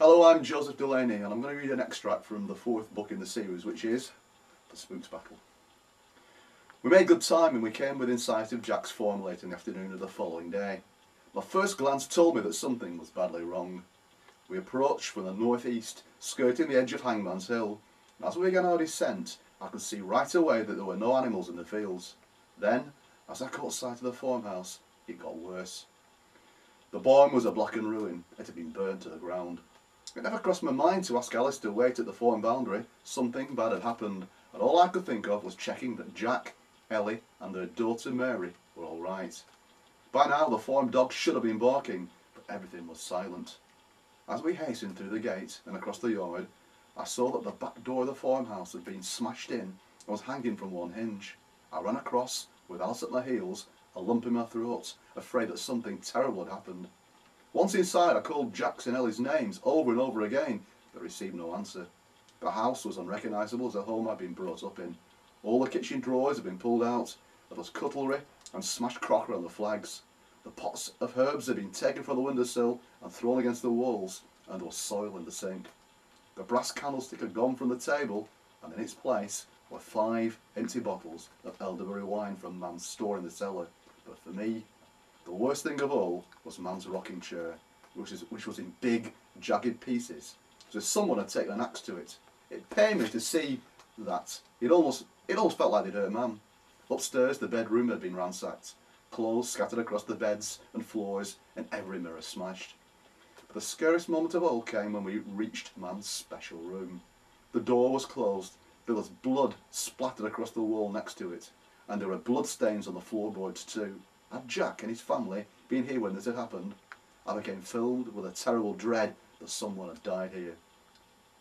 Hello, I'm Joseph Delaney, and I'm going to read an extract from the fourth book in the series, which is The Spooks Battle. We made good time and we came within sight of Jack's farm late in the afternoon of the following day. My first glance told me that something was badly wrong. We approached from the northeast, skirting the edge of Hangman's Hill, and as we began our descent, I could see right away that there were no animals in the fields. Then, as I caught sight of the farmhouse, it got worse. The barn was a blackened ruin. It had been burnt to the ground. It never crossed my mind to ask Alice to wait at the farm boundary. Something bad had happened, and all I could think of was checking that Jack, Ellie and their daughter Mary were all right. By now the farm dog should have been barking, but everything was silent. As we hastened through the gate and across the yard, I saw that the back door of the farmhouse had been smashed in and was hanging from one hinge. I ran across, with Alice at my heels, a lump in my throat, afraid that something terrible had happened. Once inside, I called Jack's and Ellie's names over and over again, but received no answer. The house was unrecognisable as a home I'd been brought up in. All the kitchen drawers had been pulled out. There was cutlery and smashed crockery on the flags. The pots of herbs had been taken from the windowsill and thrown against the walls, and there was soil in the sink. The brass candlestick had gone from the table, and in its place were 5 empty bottles of elderberry wine from Man's store in the cellar. But for me, the worst thing of all was Man's rocking chair, which was in big, jagged pieces, as if someone had taken an axe to it. It pained me to see that. It almost felt like they'd hurt Man. Upstairs, the bedroom had been ransacked, clothes scattered across the beds and floors, and every mirror smashed. But the scariest moment of all came when we reached Man's special room. The door was closed, there was blood splattered across the wall next to it, and there were blood stains on the floorboards too. Had Jack and his family been here when this had happened? I became filled with a terrible dread that someone had died here.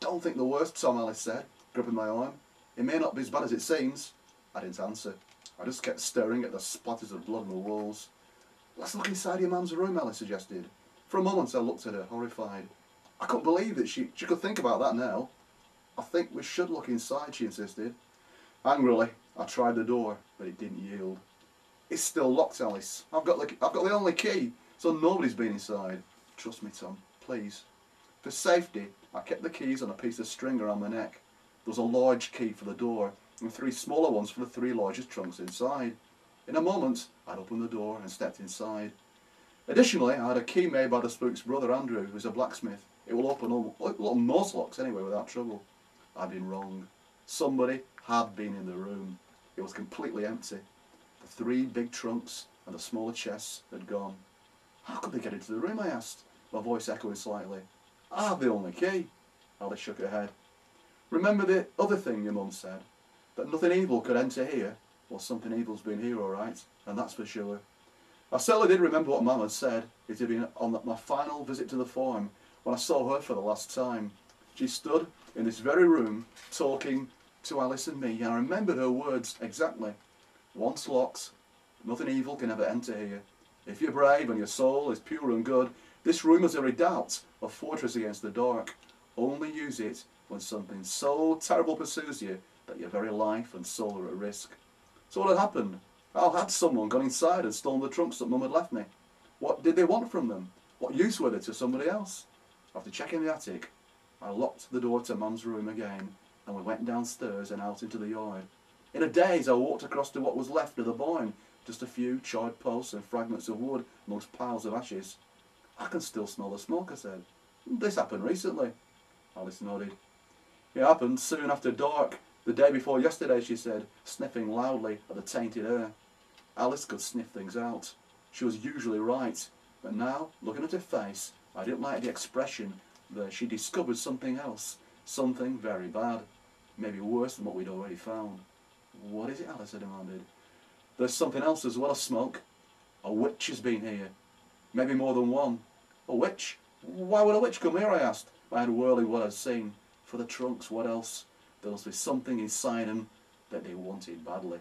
"Don't think the worst, Tom," Alice said, gripping my arm. "It may not be as bad as it seems." I didn't answer. I just kept staring at the splatters of blood on the walls. "Let's look inside your mum's room," Alice suggested. For a moment I looked at her, horrified. I couldn't believe that she could think about that now. "I think we should look inside," she insisted. Angrily, I tried the door, but it didn't yield. "It's still locked, Alice. I've got the only key, so nobody's been inside." "Trust me, Tom, please." For safety, I kept the keys on a piece of string around my neck. There was a large key for the door, and 3 smaller ones for the 3 largest trunks inside. In a moment, I'd opened the door and stepped inside. Additionally, I had a key made by the spook's brother Andrew, who's a blacksmith. It will open most locks anyway without trouble. I'd been wrong. Somebody had been in the room. It was completely empty. The 3 big trunks and the smaller chests had gone. "How could they get into the room?" I asked, my voice echoing slightly. "I have the only key." Alice shook her head. "Remember the other thing your mum said? That nothing evil could enter here? Well, something evil's been here, all right, and that's for sure." I certainly did remember what Mum had said. It had been on my final visit to the farm, when I saw her for the last time. She stood in this very room, talking to Alice and me, and I remembered her words exactly. "Once locked, nothing evil can ever enter here. If you're brave and your soul is pure and good, this room is a redoubt, a fortress against the dark. Only use it when something so terrible pursues you that your very life and soul are at risk." So what had happened? How had someone gone inside and stolen the trunks that Mum had left me? What did they want from them? What use were they to somebody else? After checking the attic, I locked the door to Mum's room again, and we went downstairs and out into the yard. In a daze I walked across to what was left of the barn, just a few charred posts and fragments of wood amongst piles of ashes. "I can still smell the smoke," I said. "This happened recently." Alice nodded. "It happened soon after dark, the day before yesterday," she said, sniffing loudly at the tainted air. Alice could sniff things out. She was usually right, but now, looking at her face, I didn't like the expression that she discovered something else, something very bad, maybe worse than what we'd already found. "What is it, Alice?" I demanded. "There's something else as well as smoke. A witch has been here. Maybe more than one." "A witch? Why would a witch come here?" I asked, my head whirling what I'd seen. "For the trunks, what else? There must be something inside them that they wanted badly."